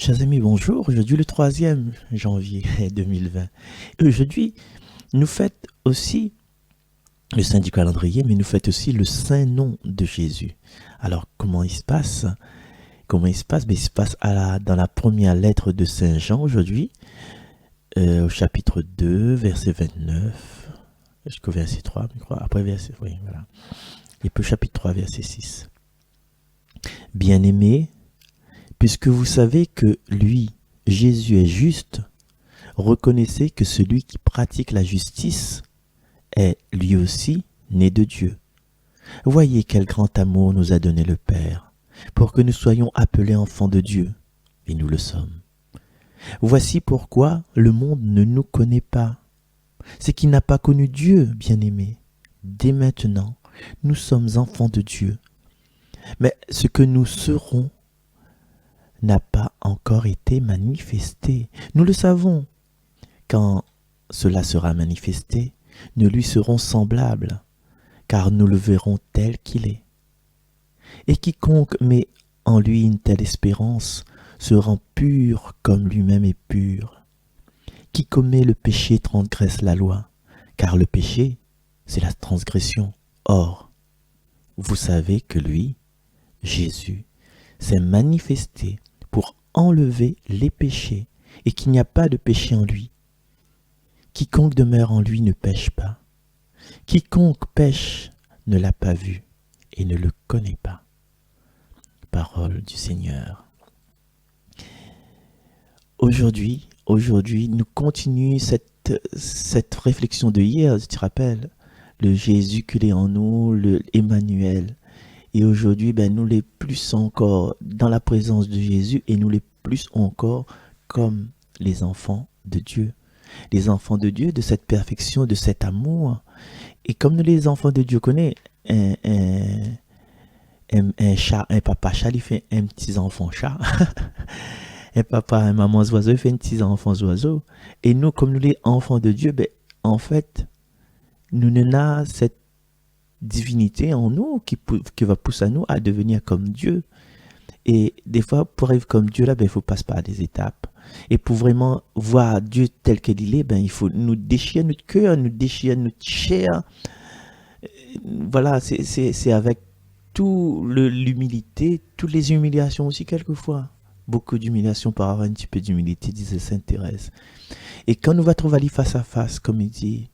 Chers amis, bonjour. Aujourd'hui, le 3e janvier 2020. Et aujourd'hui, nous fêtons aussi le saint du calendrier, mais nous fêtons aussi le saint nom de Jésus. Alors, comment il se passe? Il se passe dans la première lettre de Saint Jean aujourd'hui, au chapitre 2, verset 29, jusqu'au verset 3, je crois. Après, verset, oui, voilà. Et puis, chapitre 3, verset 6. Bien-aimés, puisque vous savez que lui, Jésus, est juste, reconnaissez que celui qui pratique la justice est lui aussi né de Dieu. Voyez quel grand amour nous a donné le Père, pour que nous soyons appelés enfants de Dieu, et nous le sommes. Voici pourquoi le monde ne nous connaît pas. C'est qu'il n'a pas connu Dieu, bien-aimé. Dès maintenant, nous sommes enfants de Dieu. Mais ce que nous serons n'a pas encore été manifesté. Nous le savons. Quand cela sera manifesté, nous lui serons semblables, car nous le verrons tel qu'il est. Et quiconque met en lui une telle espérance se rend pur comme lui-même est pur. Qui commet le péché transgresse la loi, car le péché, c'est la transgression. Or, vous savez que lui, Jésus, s'est manifesté pour enlever les péchés, et qu'il n'y a pas de péché en lui. Quiconque demeure en lui ne pêche pas. Quiconque pêche ne l'a pas vu et ne le connaît pas. Parole du Seigneur. Aujourd'hui, nous continuons cette réflexion de hier, tu te rappelles, le Jésus qu'il est en nous, le Emmanuel. Et aujourd'hui, nous les plus encore dans la présence de Jésus et nous les plus encore comme les enfants de Dieu. Les enfants de Dieu, de cette perfection, de cet amour. Et comme nous les enfants de Dieu connaissons, un papa chat, il fait un petit enfant chat. Un papa, un maman oiseau, il fait un petit enfant oiseau. Et nous, comme nous les enfants de Dieu, en fait, nous n'avons cette divinité en nous qui va pousser à nous à devenir comme Dieu. Et des fois, pour être comme Dieu, là, il faut passer par des étapes. Et pour vraiment voir Dieu tel qu'il est, il faut nous déchirer notre cœur, nous déchirer notre chair. Voilà, c'est avec toute l'humilité, toutes les humiliations aussi quelquefois. Beaucoup d'humiliation par avoir un petit peu d'humilité, disait Sainte Thérèse. Et quand nous va trouver face à face, comme il dit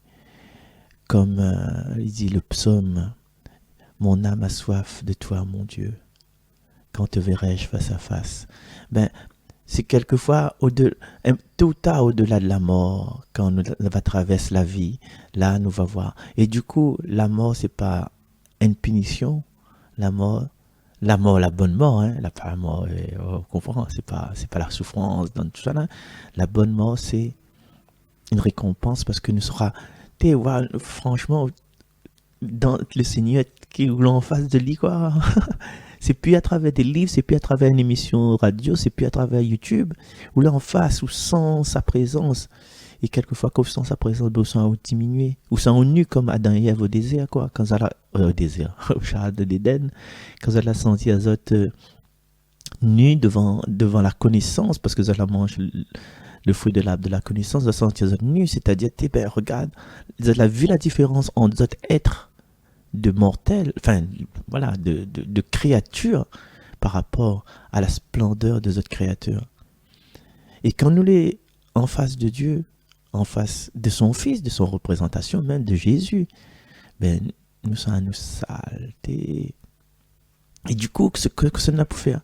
le psaume, mon âme a soif de toi, mon Dieu. Quand te verrai-je face à face? C'est quelquefois tôt ou tard au-delà de la mort, quand nous va traverser la vie, là nous va voir. Et du coup, la mort, c'est pas une punition. La mort, la bonne mort, hein, la mort, on comprend, c'est pas la souffrance dans tout ça là. La bonne mort, c'est une récompense parce que nous sera, franchement, dans le Seigneur qui roule en face de lui, quoi. C'est plus à travers des livres, c'est plus à travers une émission radio, c'est plus à travers YouTube, ou là en face, ou sans sa présence. Et quelquefois, comme sans sa présence, on sent diminuer, ou sans nu comme Adam et Ève au désert, quoi. Quand ça au désert, au jardin d'Éden, quand ça l'a senti à nu devant la connaissance, parce que ça la mange le fruit de l'arbre de la connaissance, ça senti nu, c'est-à-dire, regarde, ça a vu la différence entre d'autres êtres de mortels, de créatures par rapport à la splendeur des autres créatures. Et quand nous les en face de Dieu, en face de son Fils, de son représentation même de Jésus, nous sommes à nous saleter. Et du coup, que ça n'a pas faire,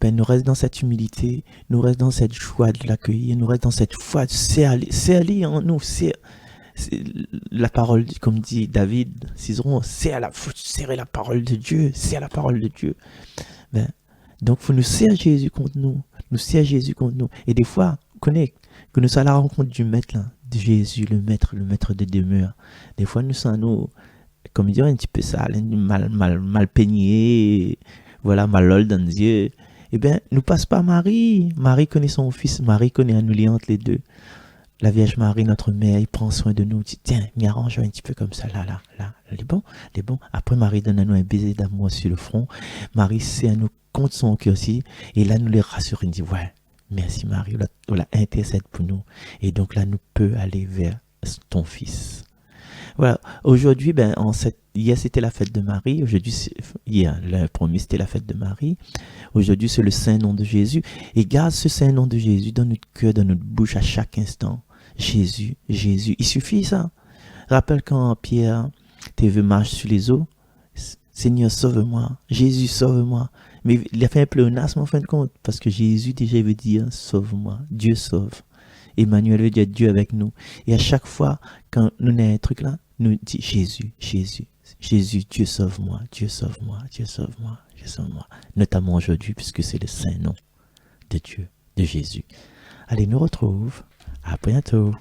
nous restons dans cette humilité, nous restons dans cette joie de l'accueillir, nous restons dans cette foi de serrer en nous, c'est la parole, comme dit David, faut serrer la parole de Dieu, c'est la parole de Dieu. Donc, il faut nous serrer Jésus contre nous, Et des fois, on connaît que nous sommes à la rencontre du maître, là, de Jésus, le maître de demeure. Des fois, nous sommes, comme dire, un petit peu sale, mal peigné, voilà, mal dans Dieu. Nous passe pas Marie. Marie connaît son fils, Marie connaît un nous lier entre les deux. La Vierge Marie, notre mère, il prend soin de nous. Il dit, tiens, m'y arrange un petit peu comme ça, là. Elle est bon. Après, Marie donne à nous un baiser d'amour sur le front. Marie sait à nous compte son cœur aussi. Et là, nous les rassurons, il dit, ouais, merci Marie, voilà, intercède pour nous. Et donc là, nous peut aller vers ton fils. Voilà, aujourd'hui, hier c'était la fête de Marie, aujourd'hui, hier, le premier c'était la fête de Marie, aujourd'hui c'est le saint nom de Jésus, et garde ce saint nom de Jésus dans notre cœur, dans notre bouche à chaque instant. Jésus, Jésus, il suffit ça. Rappelle quand Pierre, tes voeux marchent sur les eaux, Seigneur sauve-moi, Jésus sauve-moi, mais il a fait un pléonasme en fin de compte, parce que Jésus déjà veut dire sauve-moi, Dieu sauve. Emmanuel veut dire Dieu avec nous. Et à chaque fois, quand nous avons un truc là, nous dit Jésus, Jésus, Jésus, Dieu sauve-moi, Dieu sauve-moi, Dieu sauve-moi, Dieu sauve-moi. Notamment aujourd'hui, puisque c'est le saint nom de Dieu, de Jésus. Allez, nous retrouve. À bientôt.